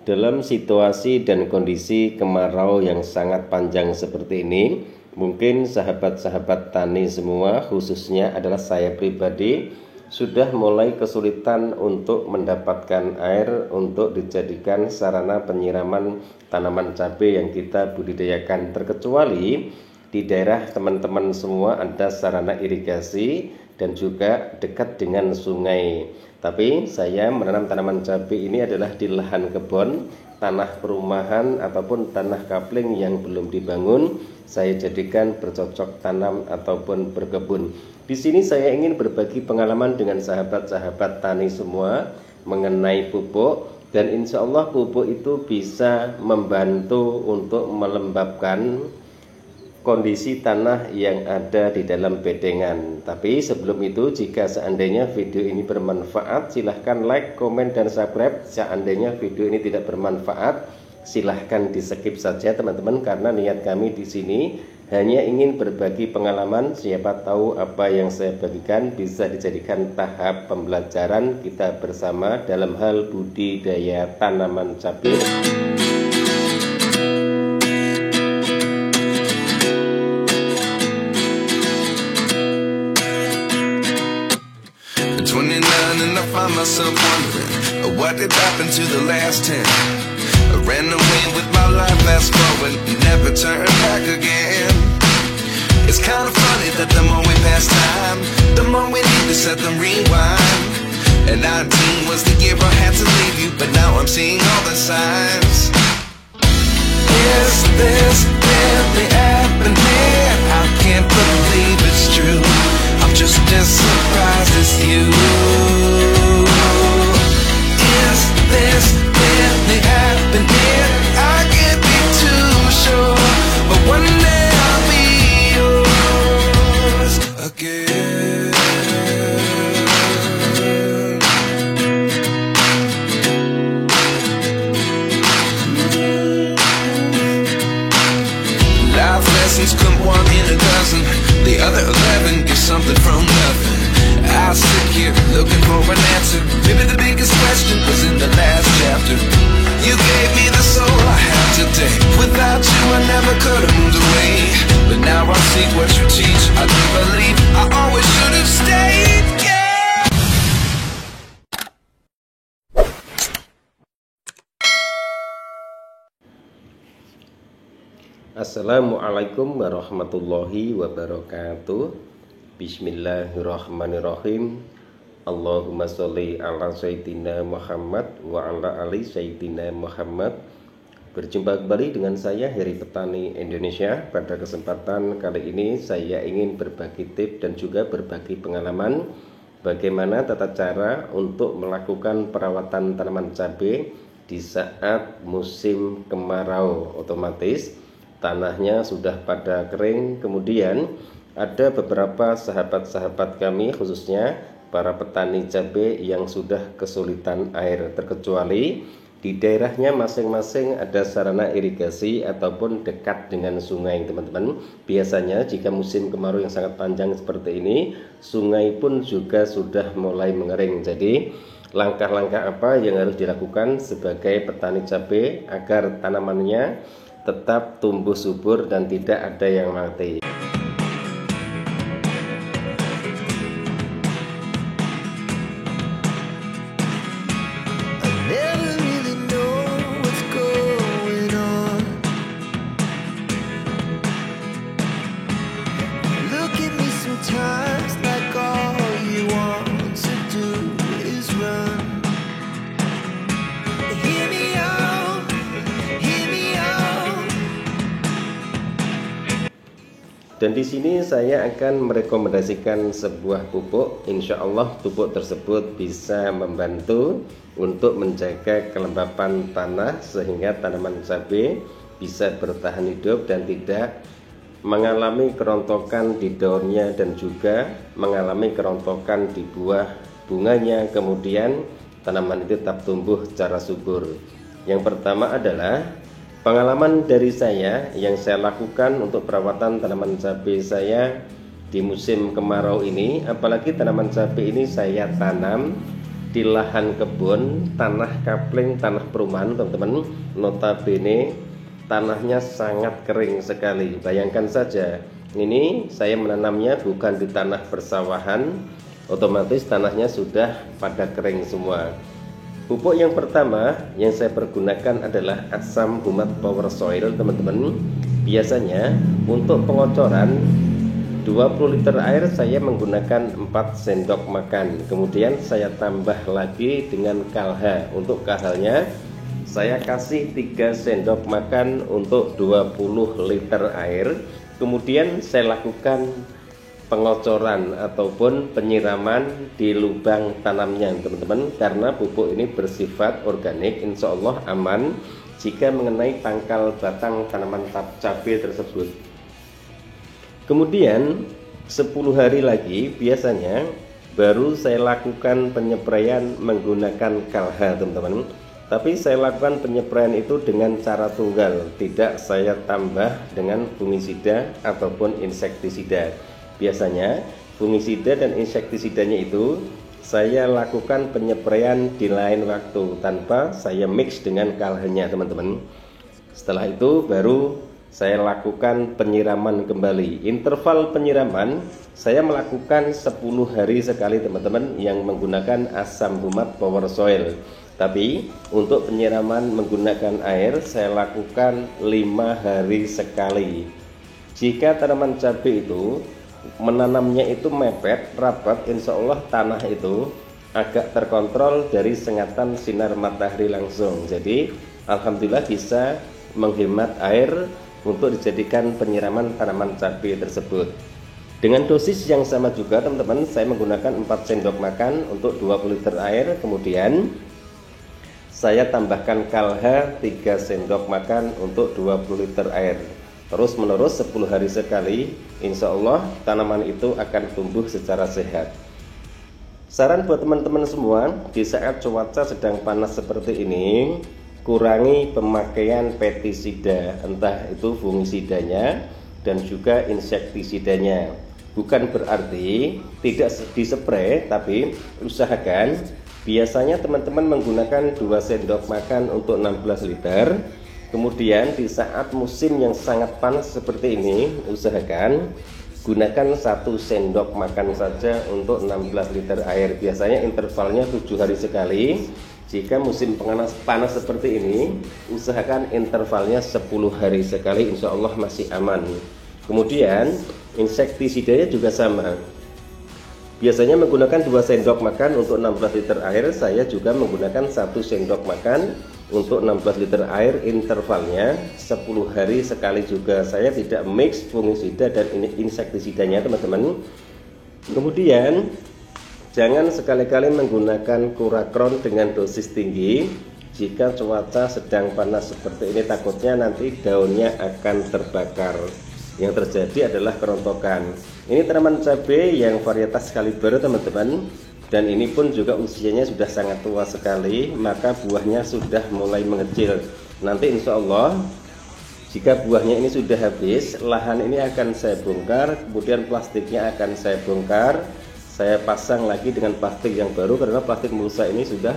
Dalam situasi dan kondisi kemarau yang sangat panjang seperti ini, mungkin sahabat-sahabat tani semua, khususnya adalah saya pribadi, sudah mulai kesulitan untuk mendapatkan air untuk dijadikan sarana penyiraman tanaman cabai yang kita budidayakan. Terkecuali di daerah teman-teman semua ada sarana irigasi dan juga dekat dengan sungai. Tapi saya menanam tanaman cabai ini adalah di lahan kebun, tanah perumahan ataupun tanah kapling yang belum dibangun. Saya jadikan bercocok tanam ataupun berkebun. Di sini saya ingin berbagi pengalaman dengan sahabat-sahabat tani semua mengenai pupuk, dan insya Allah pupuk itu bisa membantu untuk melembabkan kondisi tanah yang ada di dalam bedengan. Tapi sebelum itu, jika seandainya video ini bermanfaat, silahkan like, komen, dan subscribe. Seandainya video ini tidak bermanfaat, silahkan di skip saja teman-teman, karena niat kami di sini hanya ingin berbagi pengalaman. Siapa tahu apa yang saya bagikan bisa dijadikan tahap pembelajaran kita bersama dalam hal budidaya tanaman cabai. Myself wondering what did happen to the last 10. I ran away with my life, fast forward, never turn back again. It's kind of funny that the more we pass time, the more we need to set them rewind. And 19 was the year I had to leave you, but now I'm seeing all the signs. Is this really happening? I can't believe it's true. I'm just as surprised as you. Is this really happening? I can't be too sure, but one day I'll be yours again. Life lessons come one in a dozen, the other 11 get something from nothing. I sit here looking for an answer. Maybe the biggest question was in the last chapter. You gave me the soul I have today. Without you I never could have moved away. But now I see what you teach. I do believe I always should have stayed. Yeah. Assalamualaikum warahmatullahi wabarakatuh. Bismillahirrahmanirrahim. Allahumma sholli ala sayyidina Muhammad wa ala ali sayyidina Muhammad. Berjumpa kembali dengan saya Heri Petani Indonesia. Pada kesempatan kali ini saya ingin berbagi tips dan juga berbagi pengalaman bagaimana tata cara untuk melakukan perawatan tanaman cabai di saat musim kemarau. Otomatis tanahnya sudah pada kering, kemudian ada beberapa sahabat-sahabat kami, khususnya para petani cabai yang sudah kesulitan air. Terkecuali di daerahnya masing-masing ada sarana irigasi ataupun dekat dengan sungai, teman-teman. Biasanya jika musim kemarau yang sangat panjang seperti ini, sungai pun juga sudah mulai mengering. Jadi langkah-langkah apa yang harus dilakukan sebagai petani cabai agar tanamannya tetap tumbuh subur dan tidak ada yang mati? Dan di sini saya akan merekomendasikan sebuah pupuk. Insya Allah pupuk tersebut bisa membantu untuk menjaga kelembapan tanah sehingga tanaman cabai bisa bertahan hidup dan tidak mengalami kerontokan di daunnya dan juga mengalami kerontokan di buah bunganya. Kemudian tanaman itu tetap tumbuh secara subur. Yang pertama adalah pengalaman dari saya yang saya lakukan untuk perawatan tanaman cabai saya di musim kemarau ini. Apalagi tanaman cabai ini saya tanam di di lahan kebun, tanah kapling, tanah perumahan teman-teman, notabene tanahnya sangat kering sekali. Bayangkan saja, ini saya menanamnya bukan di tanah persawahan, otomatis tanahnya sudah pada kering semua. Pupuk yang pertama yang saya pergunakan adalah Asam Humat Power Soil teman-teman. Biasanya untuk pengocoran 20 liter air saya menggunakan 4 sendok makan. Kemudian saya tambah lagi dengan kalha. Untuk kalhanya saya kasih 3 sendok makan untuk 20 liter air. Kemudian saya lakukan pengocoran ataupun penyiraman di lubang tanamnya teman-teman. Karena pupuk ini bersifat organik, insya Allah aman jika mengenai pangkal batang tanaman cabai tersebut. Kemudian 10 hari lagi biasanya baru saya lakukan penyepraian menggunakan kalha teman-teman. Tapi saya lakukan penyepraian itu dengan cara tunggal, tidak saya tambah dengan fungisida ataupun insektisida. Biasanya fungisida dan insektisidanya itu saya lakukan penyepraian di lain waktu tanpa saya mix dengan kalhanya teman-teman. Setelah itu baru saya lakukan penyiraman kembali. Interval penyiraman saya melakukan 10 hari sekali teman-teman yang menggunakan Asam Humat Power Soil. Tapi untuk penyiraman menggunakan air saya lakukan 5 hari sekali. Jika tanaman cabai itu menanamnya itu mepet, rapat, insya Allah tanah itu agak terkontrol dari sengatan sinar matahari langsung. Jadi alhamdulillah bisa menghemat air untuk dijadikan penyiraman tanaman cabai tersebut. Dengan dosis yang sama juga teman-teman, saya menggunakan 4 sendok makan untuk 20 liter air. Kemudian saya tambahkan kalha 3 sendok makan untuk 20 liter air. Terus menerus 10 hari sekali, insya Allah tanaman itu akan tumbuh secara sehat. Saran buat teman-teman semua, di saat cuaca sedang panas seperti ini, kurangi pemakaian pestisida, entah itu fungisidanya dan juga insektisidanya. Bukan berarti tidak dispray, tapi usahakan biasanya teman-teman menggunakan 2 sendok makan untuk 16 liter. Kemudian di saat musim yang sangat panas seperti ini, usahakan gunakan 1 sendok makan saja untuk 16 liter air. Biasanya intervalnya 7 hari sekali. Jika musim panas seperti ini, usahakan intervalnya 10 hari sekali, insya Allah masih aman. Kemudian insektisidanya juga sama. Biasanya menggunakan 2 sendok makan untuk 16 liter air. Saya juga menggunakan 1 sendok makan untuk 16 liter air. Intervalnya 10 hari sekali juga. Saya tidak mix fungisida dan insektisidanya teman-teman. Kemudian jangan sekali-kali menggunakan kurakron dengan dosis tinggi. Jika cuaca sedang panas seperti ini, takutnya nanti daunnya akan terbakar. Yang terjadi adalah kerontokan. Ini tanaman cabai yang varietas kaliber teman-teman, dan ini pun juga usianya sudah sangat tua sekali, maka buahnya sudah mulai mengecil. Nanti insya Allah jika buahnya ini sudah habis, lahan ini akan saya bongkar, kemudian plastiknya akan saya bongkar, saya pasang lagi dengan plastik yang baru, karena plastik mulsa ini sudah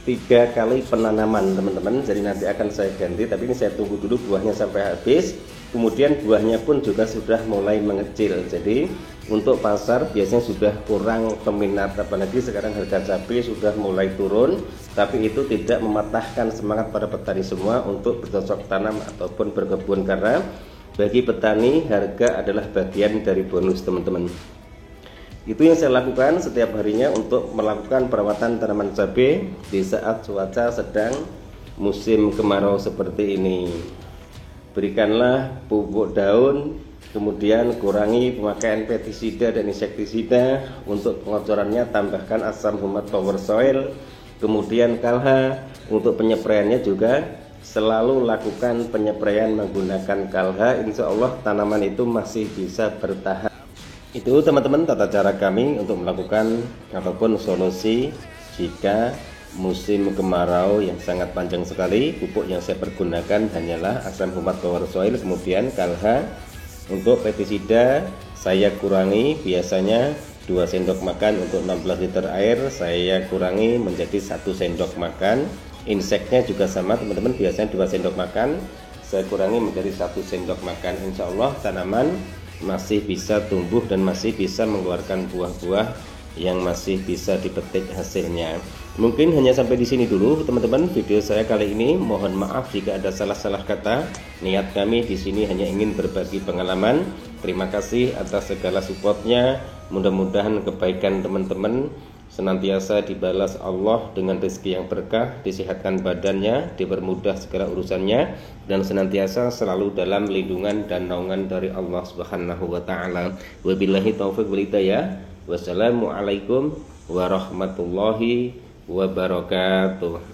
3 kali penanaman teman-teman. Jadi nanti akan saya ganti, tapi ini saya tunggu dulu buahnya sampai habis. Kemudian buahnya pun juga sudah mulai mengecil. Jadi untuk pasar biasanya sudah kurang peminat, apalagi sekarang harga cabai sudah mulai turun. Tapi itu tidak mematahkan semangat para petani semua untuk bercocok tanam ataupun berkebun, karena bagi petani harga adalah bagian dari bonus teman-teman. Itu yang saya lakukan setiap harinya untuk melakukan perawatan tanaman cabai di saat cuaca sedang musim kemarau seperti ini. Berikanlah pupuk daun, kemudian kurangi pemakaian pestisida dan insektisida. Untuk pengocorannya tambahkan Asam Humat Power Soil, kemudian kalha. Untuk penyepraiannya juga selalu lakukan penyepraian menggunakan kalha. Insya Allah tanaman itu masih bisa bertahan. Itu teman-teman tata cara kami untuk melakukan ataupun solusi jika musim kemarau yang sangat panjang sekali. Pupuk yang saya pergunakan hanyalah Asam Humat Power Soil, kemudian kalha. Untuk pestisida saya kurangi, biasanya 2 sendok makan untuk 16 liter air saya kurangi menjadi 1 sendok makan. Inseknya juga sama teman-teman, biasanya 2 sendok makan saya kurangi menjadi 1 sendok makan. Insya Allah tanaman masih bisa tumbuh dan masih bisa mengeluarkan buah-buah yang masih bisa dipetik hasilnya. Mungkin hanya sampai di sini dulu teman-teman video saya kali ini. Mohon maaf jika ada salah-salah kata. Niat kami di sini hanya ingin berbagi pengalaman. Terima kasih atas segala supportnya. Mudah-mudahan kebaikan teman-teman senantiasa dibalas Allah dengan rezeki yang berkah, disehatkan badannya, dipermudah segala urusannya, dan senantiasa selalu dalam lindungan dan naungan dari Allah Subhanahu wa taala. Wabillahi taufiq wal hidayah. Wassalamualaikum warahmatullahi wabarakatuh.